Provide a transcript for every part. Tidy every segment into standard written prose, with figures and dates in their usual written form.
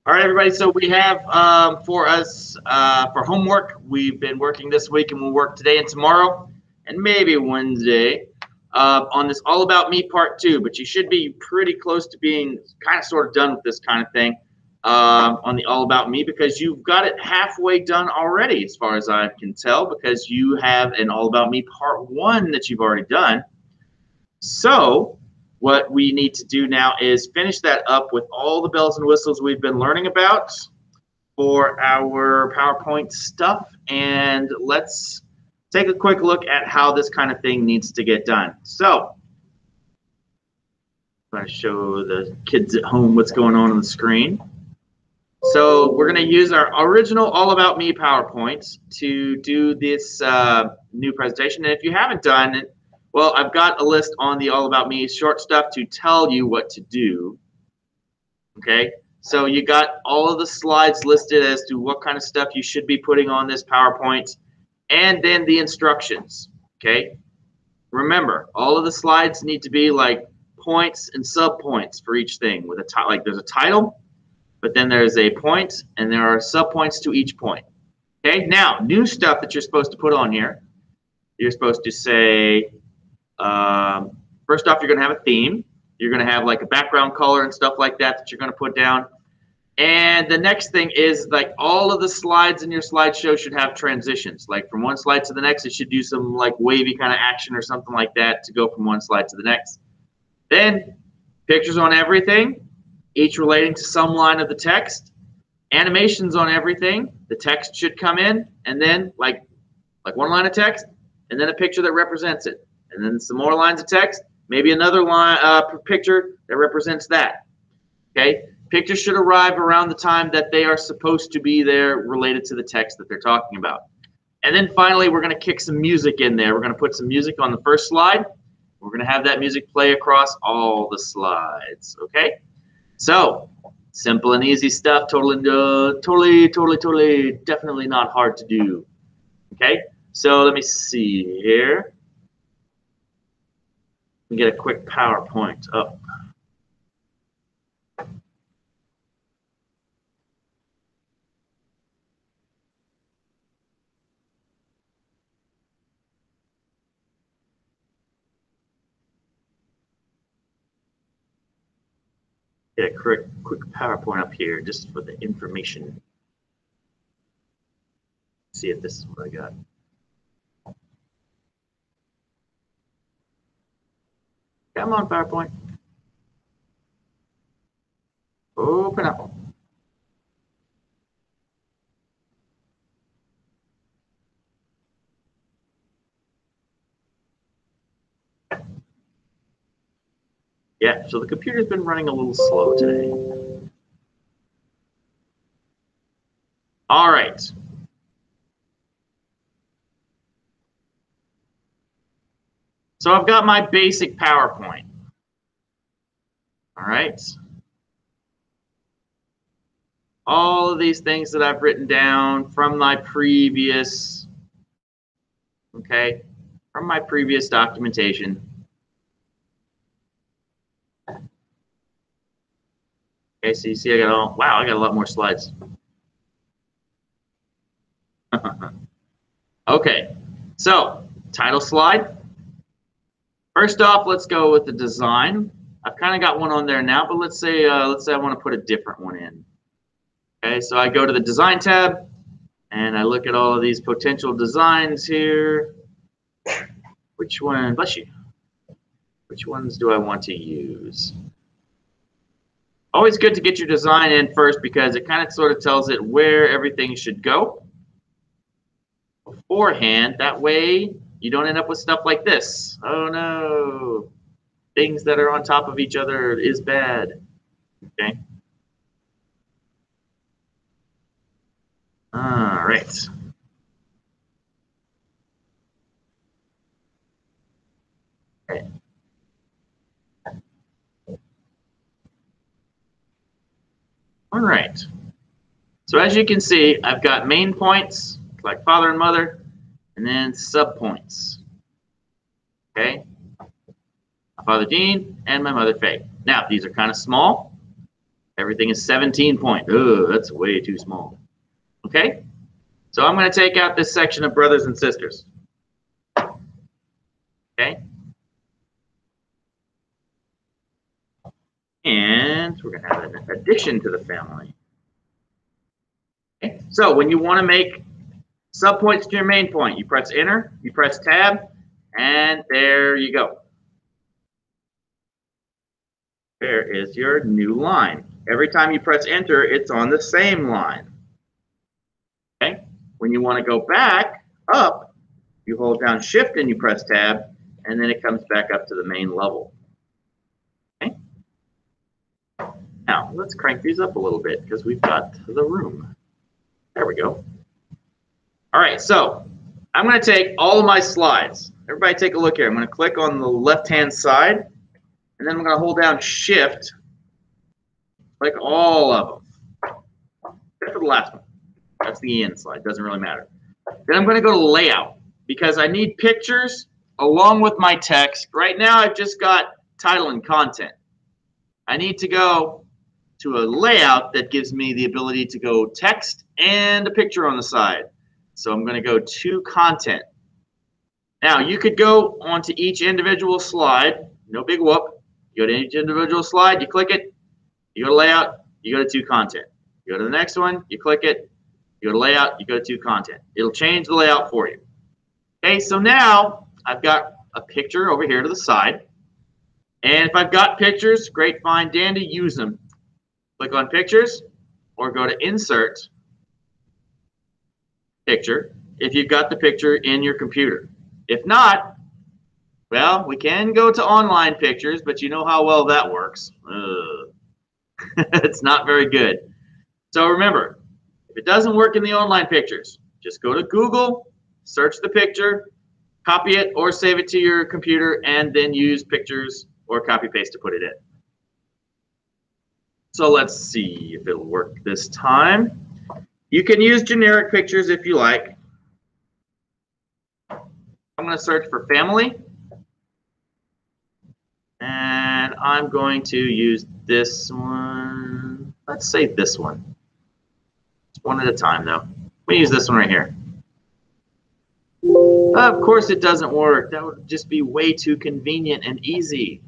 All right, everybody. So we have for us for homework, we've been working this week, and we'll work today and tomorrow, and maybe Wednesday on this All About Me Part 2. But you should be pretty close to being kind of sort of done with this kind of thing on the All About Me, because you've got it halfway done already, as far as I can tell, because you have an All About Me Part 1 that you've already done. So what we need to do now is finish that up with all the bells and whistles we've been learning about for our PowerPoint stuff, and let's take a quick look at how this kind of thing needs to get done. So I'm going to show the kids at home what's going on the screen. So we're going to use our original All About Me PowerPoint to do this new presentation, and if you haven't done it, well, I've got a list on the All About Me short stuff to tell you what to do. Okay, so you got all of the slides listed as to what kind of stuff you should be putting on this PowerPoint, and then the instructions. Okay, remember, all of the slides need to be like points and subpoints for each thing. With a like there's a title, but then there's a point, and there are subpoints to each point. Okay, now new stuff that you're supposed to put on here. You're supposed to say. First off, you're going to have a theme. You're going to have like a background color and stuff like that that you're going to put down. And the next thing is like all of the slides in your slideshow should have transitions. Like from one slide to the next, it should do some like wavy kind of action or something like that to go from one slide to the next. Then pictures on everything, each relating to some line of the text. Animations on everything. The text should come in, and then like one line of text, and then a picture that represents it. And then some more lines of text, maybe another line picture that represents that. Okay, pictures should arrive around the time that they are supposed to be there related to the text that they're talking about. And then finally, we're going to kick some music in there. We're going to put some music on the first slide. We're going to have that music play across all the slides. Okay, so simple and easy stuff. Totally, definitely not hard to do. Okay, so let me see here. Get a quick PowerPoint up. Get a quick PowerPoint up here just for the information. See if this is what I got. Come on, PowerPoint. Open up. Yeah, so the computer's been running a little slow today. All right. So I've got my basic PowerPoint. All right. All of these things that I've written down from my previous, okay, from my previous documentation. Okay, so you see I got all, wow, I got a lot more slides. Okay, so title slide. First off, let's go with the design. I've kind of got one on there now, but let's say I want to put a different one in. Okay, so I go to the design tab and I look at all of these potential designs here. Which one, bless you, which ones do I want to use? Always good to get your design in first because it kind of sort of tells it where everything should go beforehand. That way you don't end up with stuff like this. Oh no, things that are on top of each other is bad. Okay. All right. Okay. All right. So as you can see, I've got main points like father and mother, and then subpoints. Okay. My father Dean and my mother Faye. Now these are kind of small. Everything is 17 point. Oh, that's way too small. Okay, so I'm going to take out this section of brothers and sisters. Okay, and we're going to have an addition to the family. Okay, so when you want to make subpoints to your main point, you press enter, you press tab, and there you go. There is your new line. Every time you press enter, it's on the same line. Okay? When you want to go back up, you hold down shift and you press tab, and then it comes back up to the main level. Okay? Now, let's crank these up a little bit because we've got the room. There we go. All right, so I'm going to take all of my slides. Everybody take a look here. I'm going to click on the left-hand side, and then I'm going to hold down shift, click all of them, except for the last one. That's the end slide, doesn't really matter. Then I'm going to go to layout because I need pictures along with my text. Right now I've just got title and content. I need to go to a layout that gives me the ability to go text and a picture on the side. So I'm going to go to content. Now you could go onto each individual slide, no big whoop. You go to each individual slide, you click it, you go to layout, you go to content. You go to the next one, you click it, you go to layout, you go to content. It'll change the layout for you. Okay, so now I've got a picture over here to the side. And if I've got pictures, great, fine, dandy, use them. Click on pictures or go to insert picture if you've got the picture in your computer. If not, well, we can go to online pictures, but you know how well that works. It's not very good. So remember, if it doesn't work in the online pictures, just go to Google, search the picture, copy it or save it to your computer, and then use pictures or copy paste to put it in. So let's see if it'll work this time. You can use generic pictures if you like. I'm going to search for family. And I'm going to use this one. Let's say this one. It's one at a time, though. We use this one right here. Of course, it doesn't work. That would just be way too convenient and easy.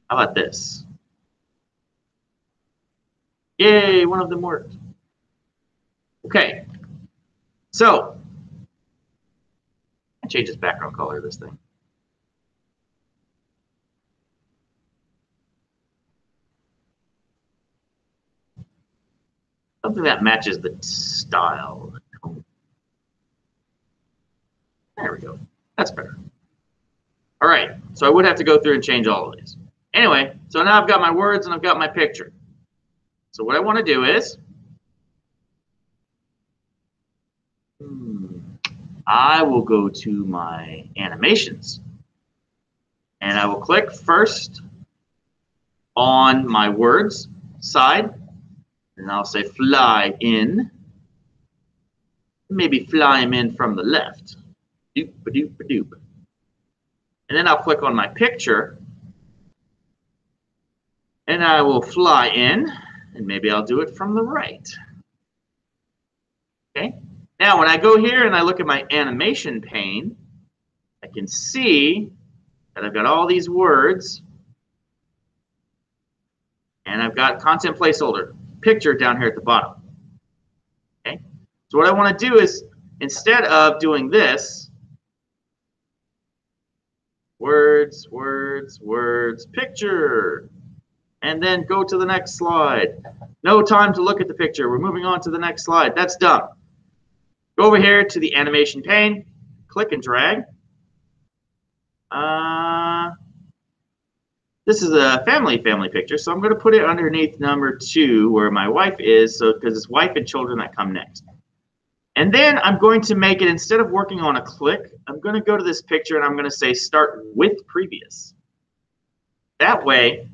How about this? Yay, one of them worked. Okay. So, I change its background color of this thing. Something that matches the style. There we go. That's better. All right. So I would have to go through and change all of these. Anyway, so now I've got my words and I've got my picture. So what I want to do is I will go to my animations. And I will click first on my words side. And I'll say fly in. Maybe fly him in from the left. Doop-a-doop-a-doop. And then I'll click on my picture. And I will fly in. And maybe I'll do it from the right. Okay. Now when I go here and I look at my animation pane, I can see that I've got all these words. And I've got content placeholder. Picture down here at the bottom. Okay, so what I want to do is instead of doing this, words, words, words, picture, and then go to the next slide. No time to look at the picture. We're moving on to the next slide. That's dumb. Go over here to the animation pane, click and drag. This is a family picture, so I'm going to put it underneath number 2 where my wife is, so because it's wife and children that come next. And then I'm going to make it, instead of working on a click, I'm going to go to this picture and I'm going to say start with previous. That way,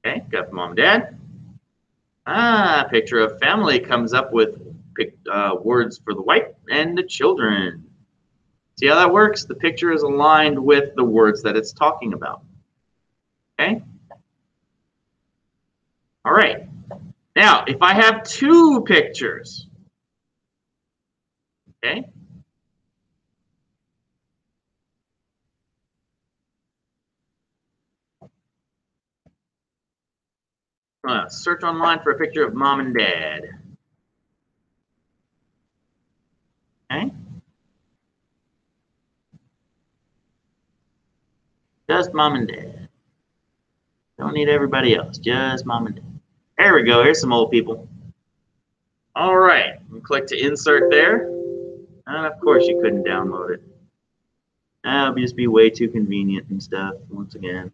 okay, got mom and dad. Picture of family comes up with words for the wife and the children. See how that works? The picture is aligned with the words that it's talking about. Okay? All right. Now, if I have two pictures, okay, search online for a picture of mom and dad. Okay. Just mom and dad. Don't need everybody else. Just mom and dad. There we go. Here's some old people. All right. Click to insert there. And of course you couldn't download it. That would just be way too convenient and stuff once again.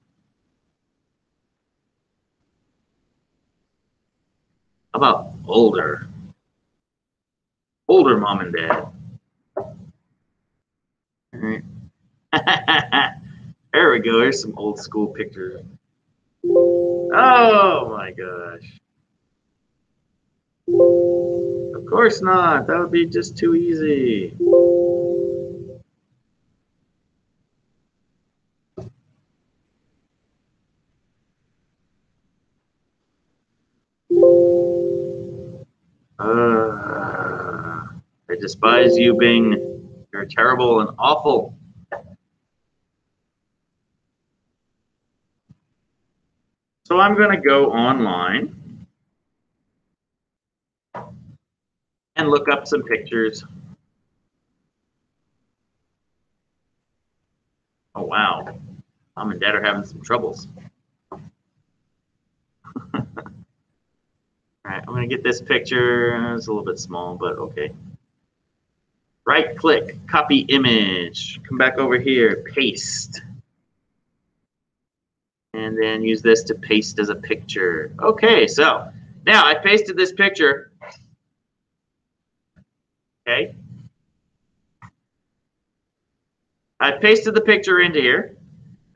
How about older? Older mom and dad. All right. There we go. Here's some old school pictures. Oh my gosh. Of course not. That would be just too easy. I despise you, Bing. You're terrible and awful. So I'm going to go online and look up some pictures. Oh, wow. Mom and Dad are having some troubles. All right, I'm going to get this picture. It's a little bit small, but okay. Right click, copy image. Come back over here, paste. And then use this to paste as a picture. Okay, so now I pasted this picture. Okay. I pasted the picture into here.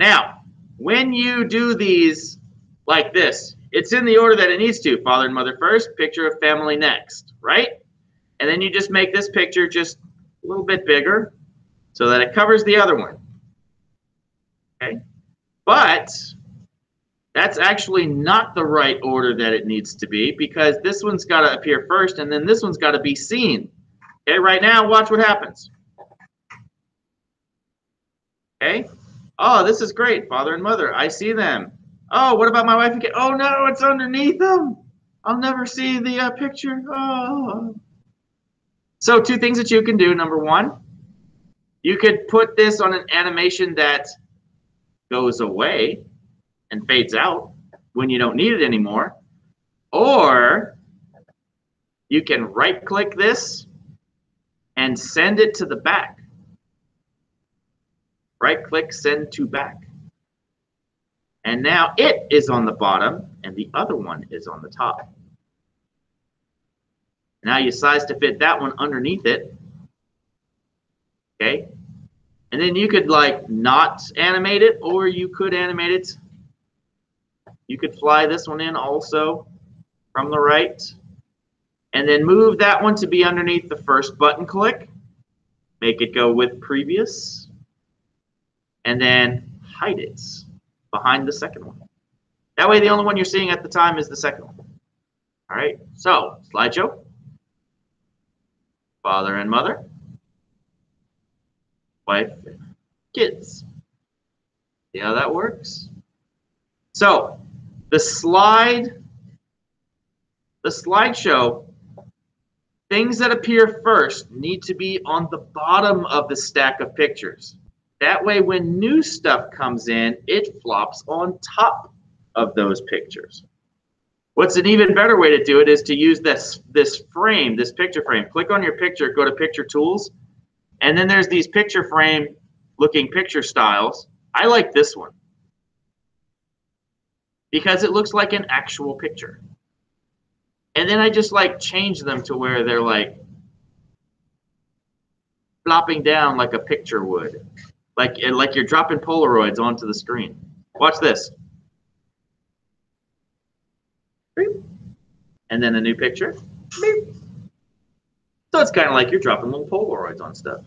Now, when you do these like this, it's in the order that it needs to. Father and mother first, picture of family next, right? And then you just make this picture just a little bit bigger so that it covers the other one. Okay? But that's actually not the right order that it needs to be, because this one's got to appear first and then this one's got to be seen. Okay, right now, watch what happens. Okay. Oh, this is great. Father and mother. I see them. Oh, what about my wife and kid? Oh, no, it's underneath them. I'll never see the picture. Oh. So two things that you can do. Number one, you could put this on an animation that goes away and fades out when you don't need it anymore. Or you can right-click this and send it to the back. Right-click, send to back. And now it is on the bottom and the other one is on the top. Now you size to fit that one underneath it. Okay. And then you could like not animate it, or you could animate it. You could fly this one in also from the right. And then move that one to be underneath the first button click. Make it go with previous. And then hide it behind the second one. That way the only one you're seeing at the time is the second one. All right, so slideshow. Father and mother. Wife, kids. See how that works? So the slideshow, things that appear first need to be on the bottom of the stack of pictures. That way when new stuff comes in, it flops on top of those pictures. What's an even better way to do it is to use this frame, this picture frame. Click on your picture, go to picture tools, and then there's these picture frame looking picture styles. I like this one because it looks like an actual picture. And then I just like change them to where they're like flopping down like a picture would. Like you're dropping Polaroids onto the screen. Watch this. And then a new picture. So it's kind of like you're dropping little Polaroids on stuff.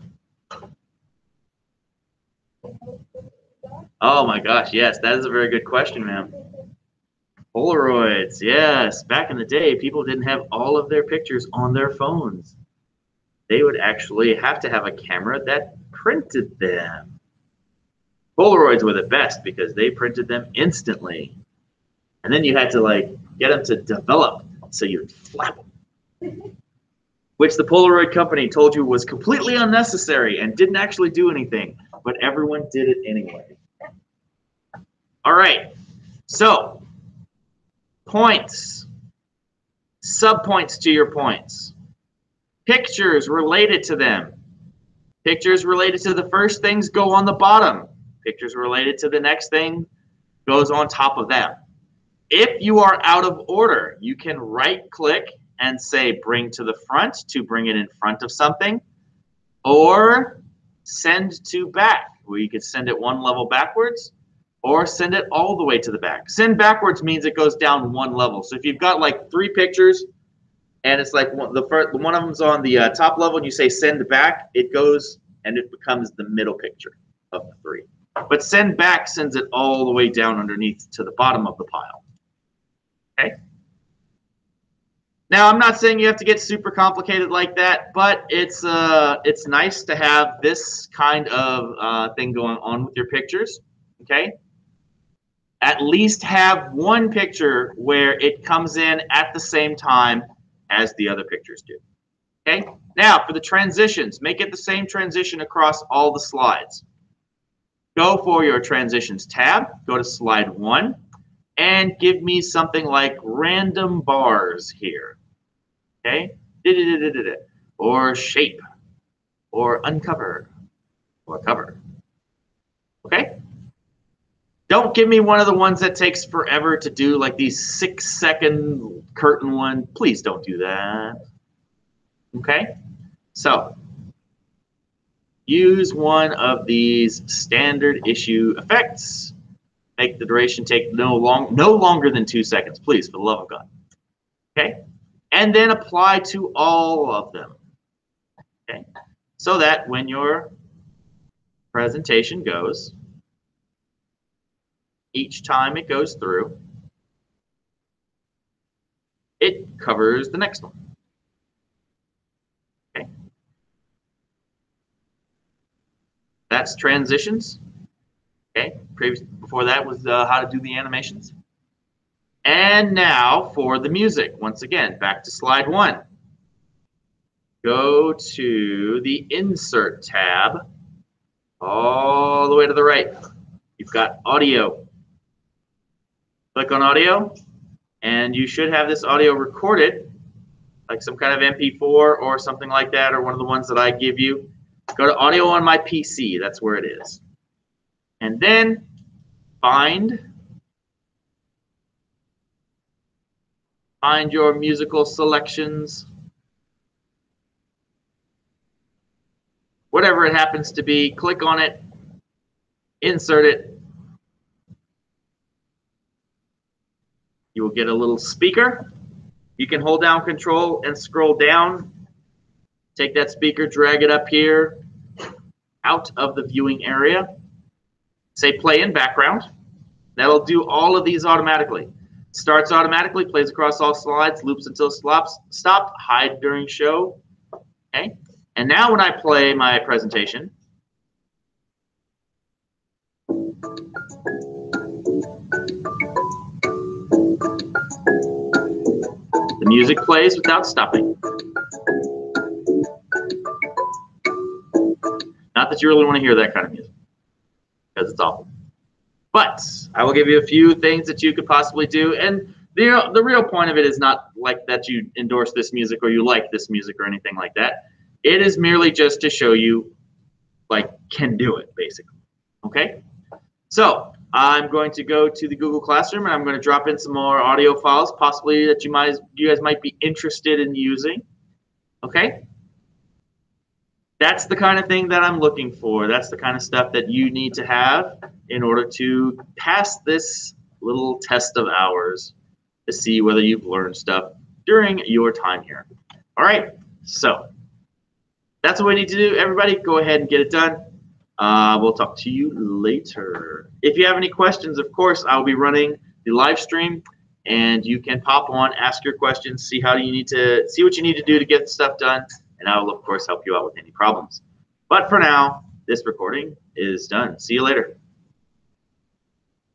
Oh my gosh, yes, that is a very good question, ma'am. Polaroids, yes. Back in the day, people didn't have all of their pictures on their phones. They would actually have to have a camera that printed them. Polaroids were the best because they printed them instantly. And then you had to like get them to develop so you'd flap them. Which the Polaroid company told you was completely unnecessary and didn't actually do anything, but everyone did it anyway. All right, so points, subpoints to your points, pictures related to them. Pictures related to the first things go on the bottom. Pictures related to the next thing goes on top of them. If you are out of order, you can right click and say bring to the front to bring it in front of something, or send to back, where you could send it one level backwards or send it all the way to the back. Send backwards means it goes down one level. So if you've got like 3 pictures and it's like one of them's on the top level and you say send back, it goes and it becomes the middle picture of the 3. But send back sends it all the way down underneath to the bottom of the pile. Okay. Now, I'm not saying you have to get super complicated like that, but it's nice to have this kind of thing going on with your pictures. Okay. At least have one picture where it comes in at the same time as the other pictures do. Okay. Now, for the transitions, make it the same transition across all the slides. Go for your transitions tab. Go to slide 1. And give me something like random bars here, okay? Or shape, or uncover, or cover, okay? Don't give me one of the ones that takes forever to do, like these 6-second curtain one. Please don't do that, okay? So, use one of these standard issue effects. Make the duration take no longer than 2 seconds, please, for the love of God. Okay? And then apply to all of them. Okay? So that when your presentation goes, each time it goes through, it covers the next one. Okay? That's transitions. Okay, before that was how to do the animations. And now for the music. Once again, back to slide 1. Go to the Insert tab, all the way to the right. You've got Audio. Click on Audio, and you should have this audio recorded, like some kind of MP4 or something like that, or one of the ones that I give you. Go to Audio on my PC. That's where it is. And then find your musical selections, whatever it happens to be. Click on it, insert it. You will get a little speaker. You can hold down Control and scroll down. Take that speaker, drag it up here, out of the viewing area. Say play in background. That'll do all of these automatically. Starts automatically, plays across all slides, loops until stop, hide during show. Okay. And now when I play my presentation, the music plays without stopping. Not that you really want to hear that kind of music, because it's awful. But I will give you a few things that you could possibly do. And the real point of it is not like that you endorse this music or you like this music or anything like that. It is merely just to show you, like, can do it, basically. Okay? So I'm going to go to the Google Classroom and I'm going to drop in some more audio files, possibly that you guys might be interested in using. Okay? That's the kind of thing that I'm looking for. That's the kind of stuff that you need to have in order to pass this little test of ours to see whether you've learned stuff during your time here. All right, so that's what we need to do. Everybody, go ahead and get it done. We'll talk to you later. If you have any questions, of course, I'll be running the live stream and you can pop on, ask your questions, see what you need to do to get stuff done, and I will of course help you out with any problems. But for now, this recording is done. See you later.